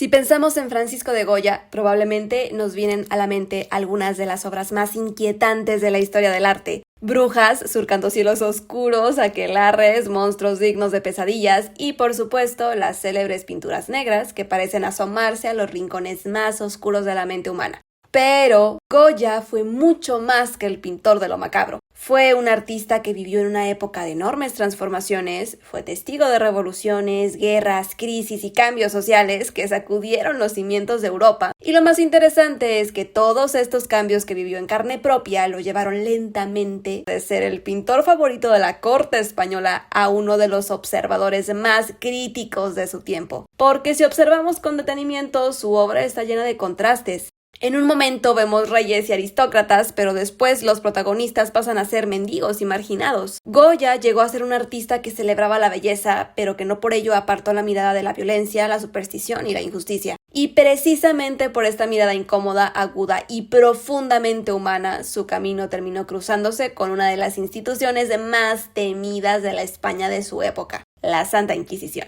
Si pensamos en Francisco de Goya, probablemente nos vienen a la mente algunas de las obras más inquietantes de la historia del arte. Brujas surcando cielos oscuros, aquelarres, monstruos dignos de pesadillas y, por supuesto, las célebres pinturas negras que parecen asomarse a los rincones más oscuros de la mente humana. Pero Goya fue mucho más que el pintor de lo macabro. Fue un artista que vivió en una época de enormes transformaciones, fue testigo de revoluciones, guerras, crisis y cambios sociales que sacudieron los cimientos de Europa. Y lo más interesante es que todos estos cambios que vivió en carne propia lo llevaron lentamente de ser el pintor favorito de la corte española a uno de los observadores más críticos de su tiempo. Porque si observamos con detenimiento, su obra está llena de contrastes. En un momento vemos reyes y aristócratas, pero después los protagonistas pasan a ser mendigos y marginados. Goya llegó a ser un artista que celebraba la belleza, pero que no por ello apartó la mirada de la violencia, la superstición y la injusticia. Y precisamente por esta mirada incómoda, aguda y profundamente humana, su camino terminó cruzándose con una de las instituciones más temidas de la España de su época, la Santa Inquisición.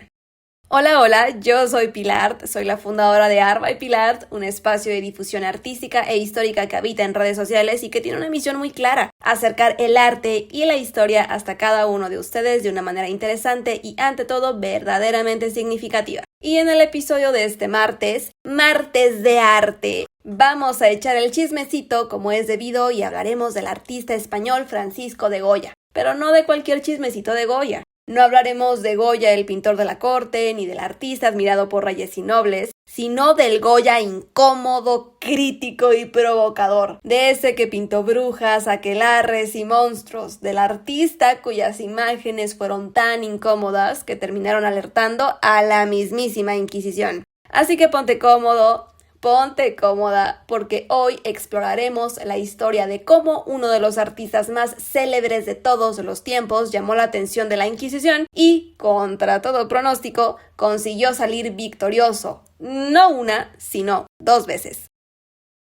Hola, yo soy Pilar, soy la fundadora de Art by Pilar, un espacio de difusión artística e histórica que habita en redes sociales y que tiene una misión muy clara: acercar el arte y la historia hasta cada uno de ustedes de una manera interesante y, ante todo, verdaderamente significativa. Y en el episodio de este martes de arte, vamos a echar el chismecito como es debido y hablaremos del artista español Francisco de Goya, pero no de cualquier chismecito de Goya. No hablaremos de Goya, el pintor de la corte, ni del artista admirado por reyes y nobles, sino del Goya incómodo, crítico y provocador, de ese que pintó brujas, aquelarres y monstruos, del artista cuyas imágenes fueron tan incómodas que terminaron alertando a la mismísima Inquisición. Así que ponte cómodo, ponte cómoda, porque hoy exploraremos la historia de cómo uno de los artistas más célebres de todos los tiempos llamó la atención de la Inquisición y, contra todo pronóstico, consiguió salir victorioso, no una, sino 2 veces.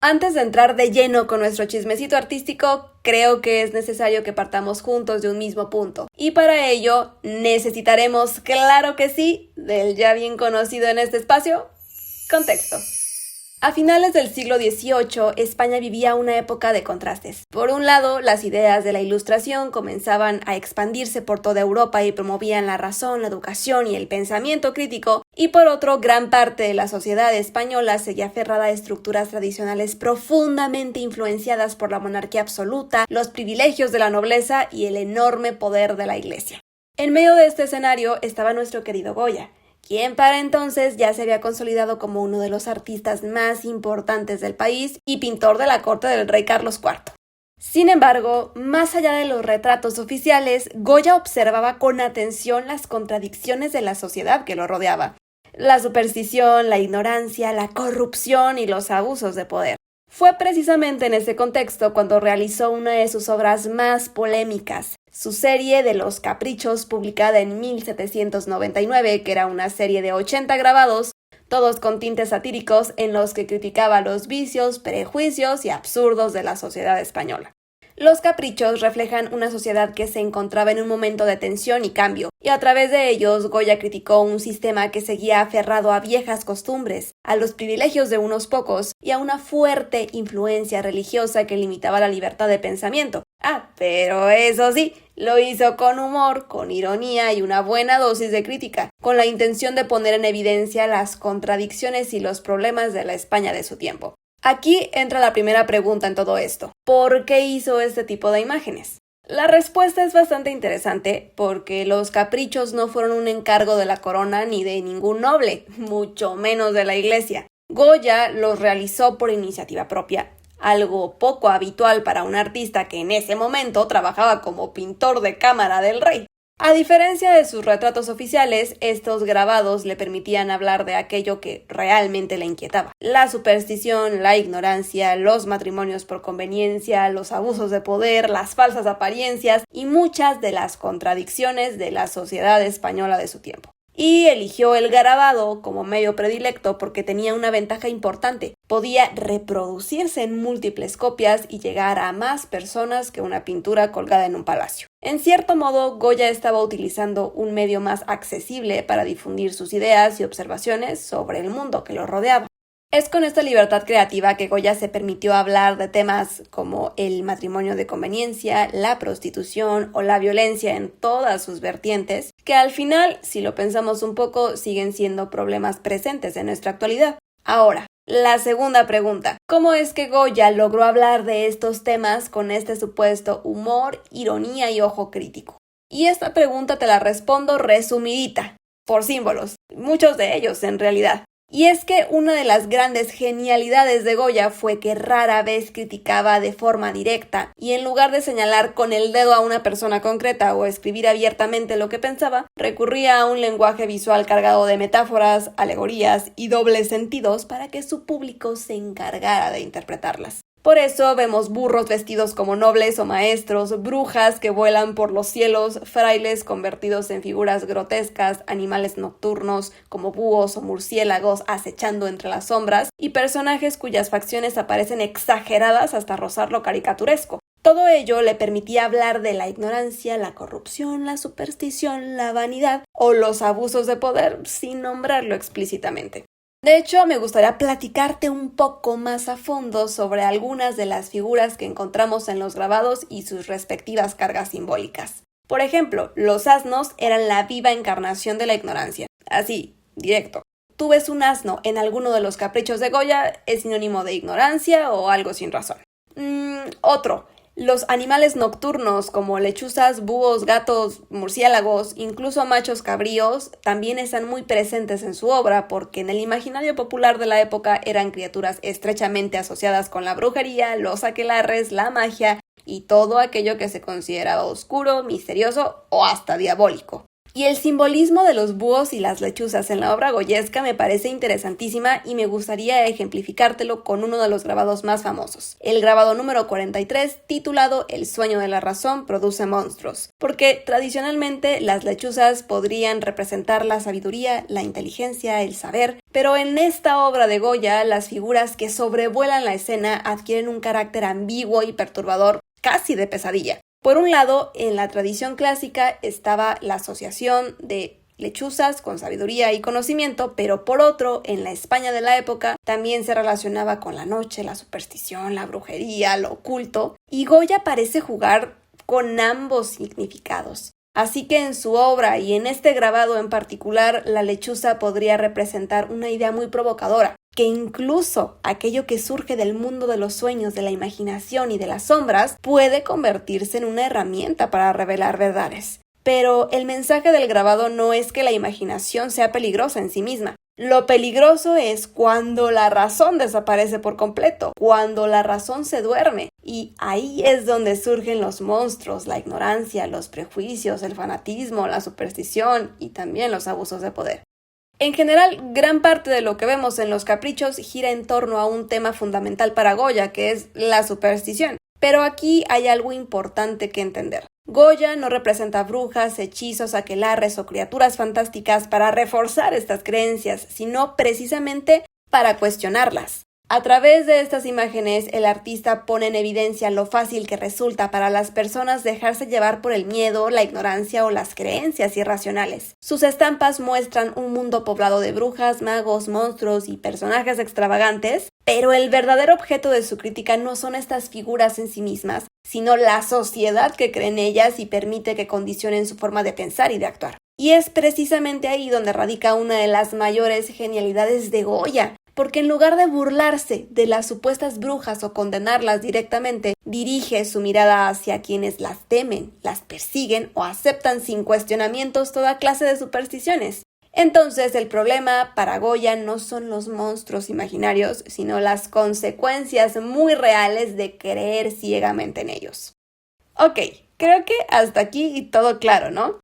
Antes de entrar de lleno con nuestro chismecito artístico, creo que es necesario que partamos juntos de un mismo punto. Y para ello, necesitaremos, claro que sí, del ya bien conocido en este espacio, contexto. A finales del siglo XVIII, España vivía una época de contrastes. Por un lado, las ideas de la Ilustración comenzaban a expandirse por toda Europa y promovían la razón, la educación y el pensamiento crítico, y por otro, gran parte de la sociedad española seguía aferrada a estructuras tradicionales profundamente influenciadas por la monarquía absoluta, los privilegios de la nobleza y el enorme poder de la Iglesia. En medio de este escenario estaba nuestro querido Goya, quien para entonces ya se había consolidado como uno de los artistas más importantes del país y pintor de la corte del rey Carlos IV. Sin embargo, más allá de los retratos oficiales, Goya observaba con atención las contradicciones de la sociedad que lo rodeaba: la superstición, la ignorancia, la corrupción y los abusos de poder. Fue precisamente en ese contexto cuando realizó una de sus obras más polémicas, su serie de Los Caprichos, publicada en 1799, que era una serie de 80 grabados, todos con tintes satíricos, en los que criticaba los vicios, prejuicios y absurdos de la sociedad española. Los Caprichos reflejan una sociedad que se encontraba en un momento de tensión y cambio, y a través de ellos Goya criticó un sistema que seguía aferrado a viejas costumbres, a los privilegios de unos pocos y a una fuerte influencia religiosa que limitaba la libertad de pensamiento. Pero eso sí, lo hizo con humor, con ironía y una buena dosis de crítica, con la intención de poner en evidencia las contradicciones y los problemas de la España de su tiempo. Aquí entra la primera pregunta en todo esto: ¿por qué hizo este tipo de imágenes? La respuesta es bastante interesante, porque los caprichos no fueron un encargo de la corona ni de ningún noble, mucho menos de la Iglesia. Goya los realizó por iniciativa propia, algo poco habitual para un artista que en ese momento trabajaba como pintor de cámara del rey. A diferencia de sus retratos oficiales, estos grabados le permitían hablar de aquello que realmente le inquietaba: la superstición, la ignorancia, los matrimonios por conveniencia, los abusos de poder, las falsas apariencias y muchas de las contradicciones de la sociedad española de su tiempo. Y eligió el grabado como medio predilecto porque tenía una ventaja importante: podía reproducirse en múltiples copias y llegar a más personas que una pintura colgada en un palacio. En cierto modo, Goya estaba utilizando un medio más accesible para difundir sus ideas y observaciones sobre el mundo que lo rodeaba. Es con esta libertad creativa que Goya se permitió hablar de temas como el matrimonio de conveniencia, la prostitución o la violencia en todas sus vertientes, que al final, si lo pensamos un poco, siguen siendo problemas presentes en nuestra actualidad. Ahora, la segunda pregunta: ¿cómo es que Goya logró hablar de estos temas con este supuesto humor, ironía y ojo crítico? Y esta pregunta te la respondo resumidita, por símbolos, muchos de ellos en realidad. Y es que una de las grandes genialidades de Goya fue que rara vez criticaba de forma directa, y en lugar de señalar con el dedo a una persona concreta o escribir abiertamente lo que pensaba, recurría a un lenguaje visual cargado de metáforas, alegorías y dobles sentidos para que su público se encargara de interpretarlas. Por eso vemos burros vestidos como nobles o maestros, brujas que vuelan por los cielos, frailes convertidos en figuras grotescas, animales nocturnos como búhos o murciélagos acechando entre las sombras, y personajes cuyas facciones aparecen exageradas hasta rozar lo caricaturesco. Todo ello le permitía hablar de la ignorancia, la corrupción, la superstición, la vanidad o los abusos de poder sin nombrarlo explícitamente. De hecho, me gustaría platicarte un poco más a fondo sobre algunas de las figuras que encontramos en los grabados y sus respectivas cargas simbólicas. Por ejemplo, los asnos eran la viva encarnación de la ignorancia. Así, directo. Tú ves un asno en alguno de los caprichos de Goya, es sinónimo de ignorancia o algo sin razón. Otro. Los animales nocturnos como lechuzas, búhos, gatos, murciélagos, incluso machos cabríos, también están muy presentes en su obra porque en el imaginario popular de la época eran criaturas estrechamente asociadas con la brujería, los aquelarres, la magia y todo aquello que se consideraba oscuro, misterioso o hasta diabólico. Y el simbolismo de los búhos y las lechuzas en la obra goyesca me parece interesantísima y me gustaría ejemplificártelo con uno de los grabados más famosos, el grabado número 43, titulado El sueño de la razón produce monstruos, porque tradicionalmente las lechuzas podrían representar la sabiduría, la inteligencia, el saber, pero en esta obra de Goya las figuras que sobrevuelan la escena adquieren un carácter ambiguo y perturbador, casi de pesadilla. Por un lado, en la tradición clásica estaba la asociación de lechuzas con sabiduría y conocimiento, pero por otro, en la España de la época, también se relacionaba con la noche, la superstición, la brujería, lo oculto, y Goya parece jugar con ambos significados. Así que en su obra y en este grabado en particular, la lechuza podría representar una idea muy provocadora, que incluso aquello que surge del mundo de los sueños, de la imaginación y de las sombras, puede convertirse en una herramienta para revelar verdades. Pero el mensaje del grabado no es que la imaginación sea peligrosa en sí misma. Lo peligroso es cuando la razón desaparece por completo, cuando la razón se duerme. Y ahí es donde surgen los monstruos, la ignorancia, los prejuicios, el fanatismo, la superstición y también los abusos de poder. En general, gran parte de lo que vemos en los caprichos gira en torno a un tema fundamental para Goya, que es la superstición. Pero aquí hay algo importante que entender. Goya no representa brujas, hechizos, aquelarres o criaturas fantásticas para reforzar estas creencias, sino precisamente para cuestionarlas. A través de estas imágenes, el artista pone en evidencia lo fácil que resulta para las personas dejarse llevar por el miedo, la ignorancia o las creencias irracionales. Sus estampas muestran un mundo poblado de brujas, magos, monstruos y personajes extravagantes, pero el verdadero objeto de su crítica no son estas figuras en sí mismas, sino la sociedad que cree en ellas y permite que condicionen su forma de pensar y de actuar. Y es precisamente ahí donde radica una de las mayores genialidades de Goya, porque en lugar de burlarse de las supuestas brujas o condenarlas directamente, dirige su mirada hacia quienes las temen, las persiguen o aceptan sin cuestionamientos toda clase de supersticiones. Entonces el problema para Goya no son los monstruos imaginarios, sino las consecuencias muy reales de creer ciegamente en ellos. Ok, creo que hasta aquí todo claro, ¿no?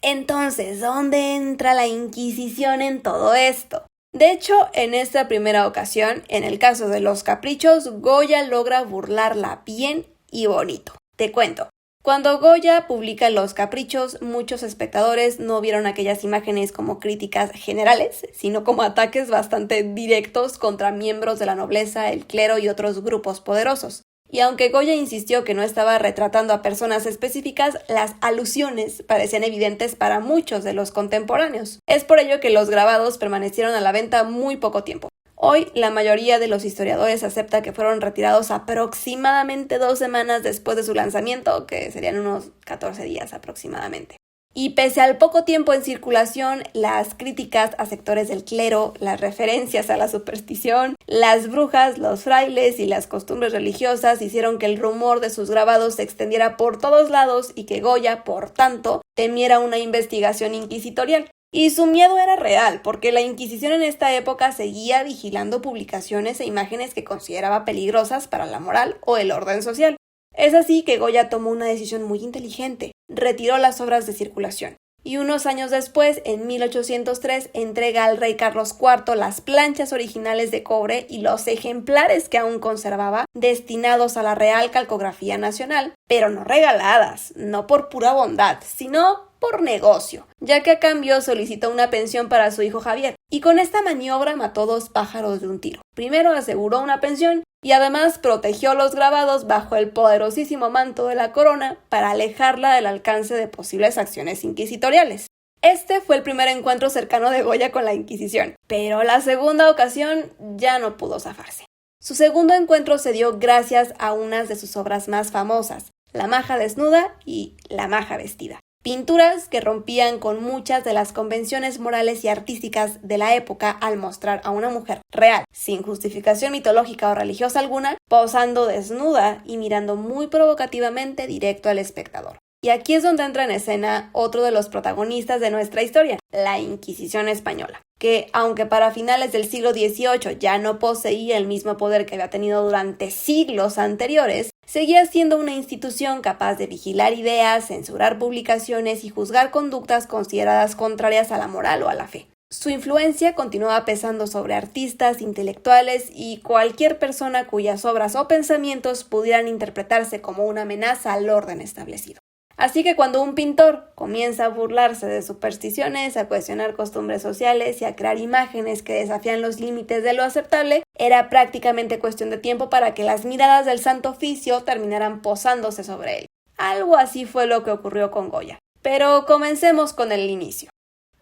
Entonces, ¿dónde entra la Inquisición en todo esto? De hecho, en esta primera ocasión, en el caso de los caprichos, Goya logra burlarla bien y bonito. Te cuento. Cuando Goya publica Los Caprichos, muchos espectadores no vieron aquellas imágenes como críticas generales, sino como ataques bastante directos contra miembros de la nobleza, el clero y otros grupos poderosos. Y aunque Goya insistió que no estaba retratando a personas específicas, las alusiones parecían evidentes para muchos de los contemporáneos. Es por ello que los grabados permanecieron a la venta muy poco tiempo. Hoy, la mayoría de los historiadores acepta que fueron retirados aproximadamente 2 semanas después de su lanzamiento, que serían unos 14 días aproximadamente. Y pese al poco tiempo en circulación, las críticas a sectores del clero, las referencias a la superstición, las brujas, los frailes y las costumbres religiosas hicieron que el rumor de sus grabados se extendiera por todos lados y que Goya, por tanto, temiera una investigación inquisitorial. Y su miedo era real, porque la Inquisición en esta época seguía vigilando publicaciones e imágenes que consideraba peligrosas para la moral o el orden social. Es así que Goya tomó una decisión muy inteligente, retiró las obras de circulación. Y unos años después, en 1803, entrega al rey Carlos IV las planchas originales de cobre y los ejemplares que aún conservaba, destinados a la Real Calcografía Nacional, pero no regaladas, no por pura bondad, sino por negocio, ya que a cambio solicitó una pensión para su hijo Javier, y con esta maniobra mató 2 pájaros de un tiro. Primero aseguró una pensión y además protegió los grabados bajo el poderosísimo manto de la corona para alejarla del alcance de posibles acciones inquisitoriales. Este fue el primer encuentro cercano de Goya con la Inquisición, pero la segunda ocasión ya no pudo zafarse. Su segundo encuentro se dio gracias a unas de sus obras más famosas, La maja desnuda y La maja vestida. Pinturas que rompían con muchas de las convenciones morales y artísticas de la época al mostrar a una mujer real, sin justificación mitológica o religiosa alguna, posando desnuda y mirando muy provocativamente directo al espectador. Y aquí es donde entra en escena otro de los protagonistas de nuestra historia, la Inquisición española, que aunque para finales del siglo XVIII ya no poseía el mismo poder que había tenido durante siglos anteriores, seguía siendo una institución capaz de vigilar ideas, censurar publicaciones y juzgar conductas consideradas contrarias a la moral o a la fe. Su influencia continuaba pesando sobre artistas, intelectuales y cualquier persona cuyas obras o pensamientos pudieran interpretarse como una amenaza al orden establecido. Así que cuando un pintor comienza a burlarse de supersticiones, a cuestionar costumbres sociales y a crear imágenes que desafían los límites de lo aceptable, era prácticamente cuestión de tiempo para que las miradas del Santo Oficio terminaran posándose sobre él. Algo así fue lo que ocurrió con Goya. Pero comencemos con el inicio.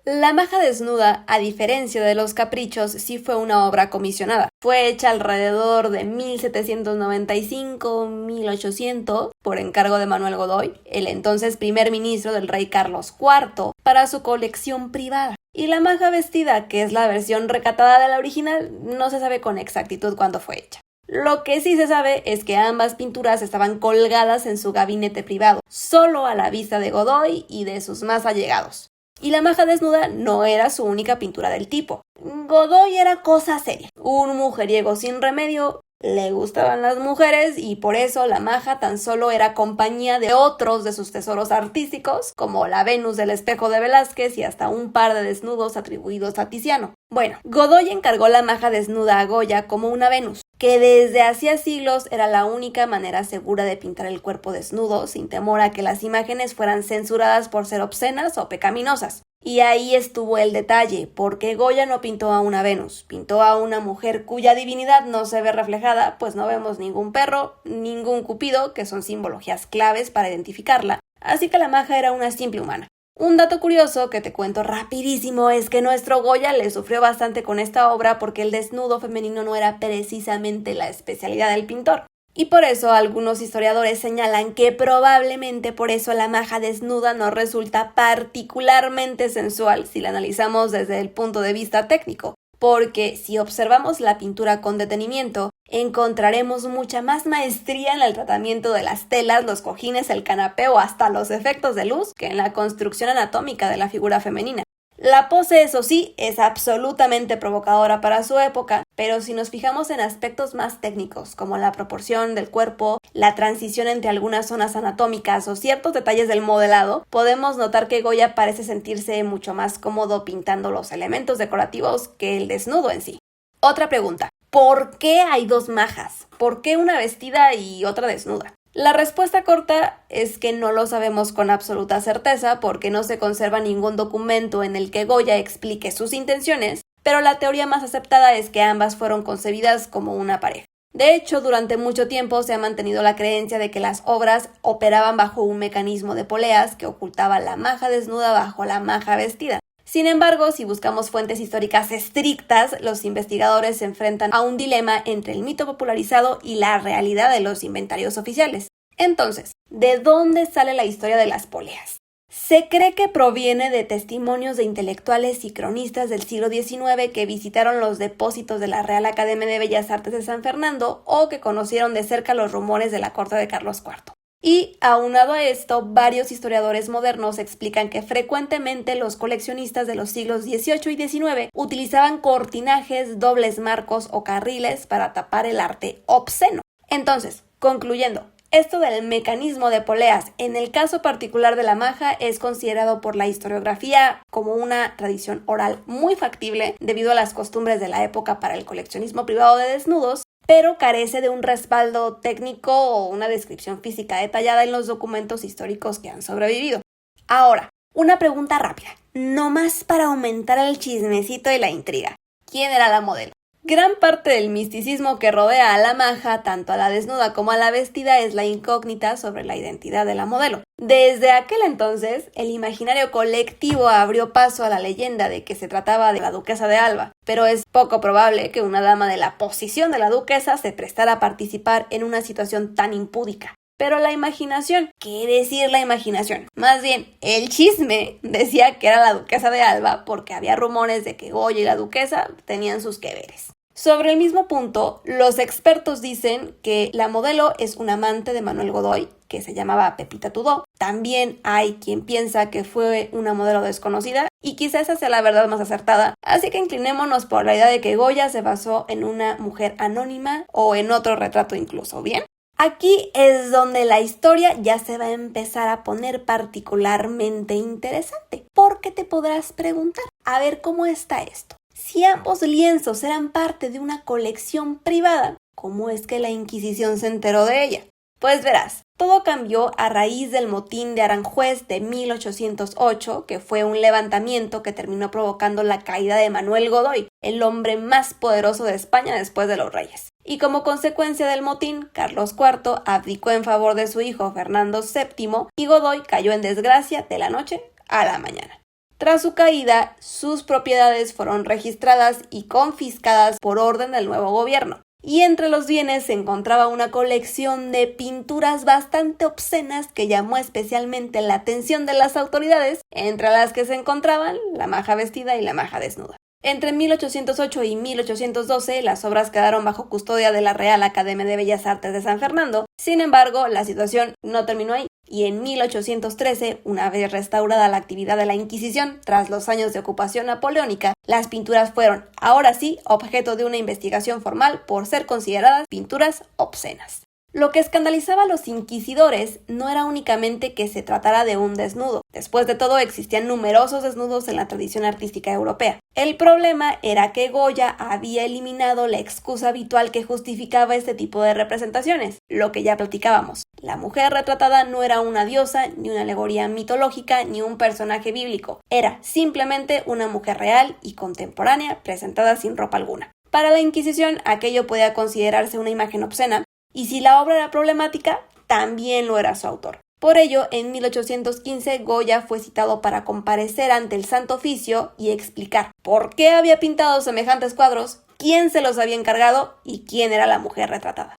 La maja desnuda, a diferencia de Los Caprichos, sí fue una obra comisionada. Fue hecha alrededor de 1795-1800 por encargo de Manuel Godoy, el entonces primer ministro del rey Carlos IV, para su colección privada. Y la maja vestida, que es la versión recatada de la original, no se sabe con exactitud cuándo fue hecha. Lo que sí se sabe es que ambas pinturas estaban colgadas en su gabinete privado, solo a la vista de Godoy y de sus más allegados. Y la maja desnuda no era su única pintura del tipo. Godoy era cosa seria, un mujeriego sin remedio, le gustaban las mujeres y por eso la maja tan solo era compañía de otros de sus tesoros artísticos, como la Venus del espejo de Velázquez y hasta un par de desnudos atribuidos a Tiziano. Bueno, Godoy encargó la maja desnuda a Goya como una Venus, que desde hacía siglos era la única manera segura de pintar el cuerpo desnudo sin temor a que las imágenes fueran censuradas por ser obscenas o pecaminosas. Y ahí estuvo el detalle, porque Goya no pintó a una Venus, pintó a una mujer cuya divinidad no se ve reflejada, pues no vemos ningún perro, ningún cupido, que son simbologías claves para identificarla, así que la maja era una simple humana. Un dato curioso que te cuento rapidísimo es que nuestro Goya le sufrió bastante con esta obra porque el desnudo femenino no era precisamente la especialidad del pintor. Y por eso algunos historiadores señalan que probablemente por eso la maja desnuda no resulta particularmente sensual si la analizamos desde el punto de vista técnico, porque si observamos la pintura con detenimiento, encontraremos mucha más maestría en el tratamiento de las telas, los cojines, el canapé o hasta los efectos de luz que en la construcción anatómica de la figura femenina. La pose, eso sí, es absolutamente provocadora para su época, pero si nos fijamos en aspectos más técnicos, como la proporción del cuerpo, la transición entre algunas zonas anatómicas o ciertos detalles del modelado, podemos notar que Goya parece sentirse mucho más cómodo pintando los elementos decorativos que el desnudo en sí. Otra pregunta, ¿por qué hay 2 majas? ¿Por qué una vestida y otra desnuda? La respuesta corta es que no lo sabemos con absoluta certeza porque no se conserva ningún documento en el que Goya explique sus intenciones, pero la teoría más aceptada es que ambas fueron concebidas como una pareja. De hecho, durante mucho tiempo se ha mantenido la creencia de que las obras operaban bajo un mecanismo de poleas que ocultaba la maja desnuda bajo la maja vestida. Sin embargo, si buscamos fuentes históricas estrictas, los investigadores se enfrentan a un dilema entre el mito popularizado y la realidad de los inventarios oficiales. Entonces, ¿de dónde sale la historia de las poleas? Se cree que proviene de testimonios de intelectuales y cronistas del siglo XIX que visitaron los depósitos de la Real Academia de Bellas Artes de San Fernando o que conocieron de cerca los rumores de la corte de Carlos IV. Y, aunado a esto, varios historiadores modernos explican que frecuentemente los coleccionistas de los siglos XVIII y XIX utilizaban cortinajes, dobles marcos o carriles para tapar el arte obsceno. Entonces, concluyendo, esto del mecanismo de poleas, en el caso particular de la maja, es considerado por la historiografía como una tradición oral muy factible debido a las costumbres de la época para el coleccionismo privado de desnudos, pero carece de un respaldo técnico o una descripción física detallada en los documentos históricos que han sobrevivido. Ahora, una pregunta rápida, nomás para aumentar el chismecito y la intriga. ¿Quién era la modelo? Gran parte del misticismo que rodea a la maja, tanto a la desnuda como a la vestida, es la incógnita sobre la identidad de la modelo. Desde aquel entonces, el imaginario colectivo abrió paso a la leyenda de que se trataba de la duquesa de Alba, pero es poco probable que una dama de la posición de la duquesa se prestara a participar en una situación tan impúdica. Pero la imaginación, ¿qué decir la imaginación? Más bien, el chisme decía que era la duquesa de Alba porque había rumores de que Goya y la duquesa tenían sus que veres. Sobre el mismo punto, los expertos dicen que la modelo es un amante de Manuel Godoy, que se llamaba Pepita Tudó. También hay quien piensa que fue una modelo desconocida y quizás esa sea la verdad más acertada. Así que inclinémonos por la idea de que Goya se basó en una mujer anónima o en otro retrato incluso, ¿bien? Aquí es donde la historia ya se va a empezar a poner particularmente interesante, porque te podrás preguntar, a ver cómo está esto. Si ambos lienzos eran parte de una colección privada, ¿cómo es que la Inquisición se enteró de ella? Pues verás, todo cambió a raíz del motín de Aranjuez de 1808, que fue un levantamiento que terminó provocando la caída de Manuel Godoy, el hombre más poderoso de España después de los reyes. Y como consecuencia del motín, Carlos IV abdicó en favor de su hijo Fernando VII y Godoy cayó en desgracia de la noche a la mañana. Tras su caída, sus propiedades fueron registradas y confiscadas por orden del nuevo gobierno. Y entre los bienes se encontraba una colección de pinturas bastante obscenas que llamó especialmente la atención de las autoridades, entre las que se encontraban la maja vestida y la maja desnuda. Entre 1808 y 1812, las obras quedaron bajo custodia de la Real Academia de Bellas Artes de San Fernando. Sin embargo, la situación no terminó ahí. Y en 1813, una vez restaurada la actividad de la Inquisición tras los años de ocupación napoleónica, las pinturas fueron, ahora sí, objeto de una investigación formal por ser consideradas pinturas obscenas. Lo que escandalizaba a los inquisidores no era únicamente que se tratara de un desnudo. Después de todo, existían numerosos desnudos en la tradición artística europea. El problema era que Goya había eliminado la excusa habitual que justificaba este tipo de representaciones, lo que ya platicábamos. La mujer retratada no era una diosa, ni una alegoría mitológica, ni un personaje bíblico. Era simplemente una mujer real y contemporánea presentada sin ropa alguna. Para la Inquisición, aquello podía considerarse una imagen obscena, y si la obra era problemática, también lo era su autor. Por ello, en 1815, Goya fue citado para comparecer ante el Santo Oficio y explicar por qué había pintado semejantes cuadros, quién se los había encargado y quién era la mujer retratada.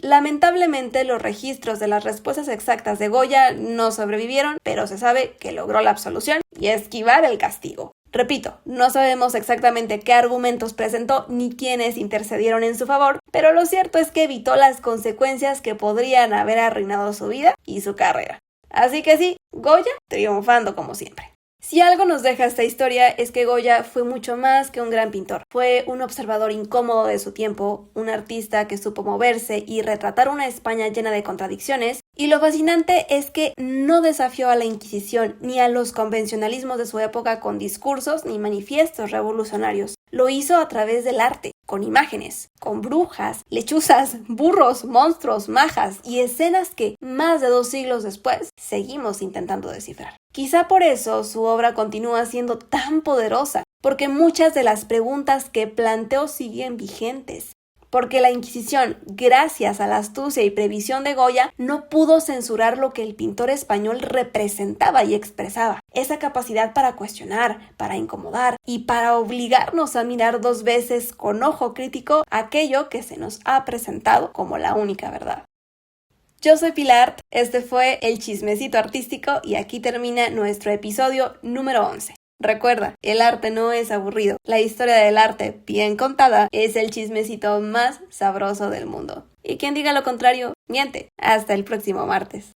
Lamentablemente, los registros de las respuestas exactas de Goya no sobrevivieron, pero se sabe que logró la absolución y esquivar el castigo. Repito, no sabemos exactamente qué argumentos presentó ni quiénes intercedieron en su favor, pero lo cierto es que evitó las consecuencias que podrían haber arruinado su vida y su carrera. Así que sí, Goya triunfando como siempre. Si algo nos deja esta historia es que Goya fue mucho más que un gran pintor. Fue un observador incómodo de su tiempo, un artista que supo moverse y retratar una España llena de contradicciones, y lo fascinante es que no desafió a la Inquisición ni a los convencionalismos de su época con discursos ni manifiestos revolucionarios. Lo hizo a través del arte, con imágenes, con brujas, lechuzas, burros, monstruos, majas y escenas que, más de 2 siglos después, seguimos intentando descifrar. Quizá por eso su obra continúa siendo tan poderosa, porque muchas de las preguntas que planteó siguen vigentes. porque la Inquisición, gracias a la astucia y previsión de Goya, no pudo censurar lo que el pintor español representaba y expresaba. Esa capacidad para cuestionar, para incomodar y para obligarnos a mirar dos veces con ojo crítico aquello que se nos ha presentado como la única verdad. Yo soy Pilar, este fue el Chismecito Artístico y aquí termina nuestro episodio número 11. Recuerda, el arte no es aburrido. La historia del arte, bien contada, es el chismecito más sabroso del mundo. Y quien diga lo contrario, miente. Hasta el próximo martes.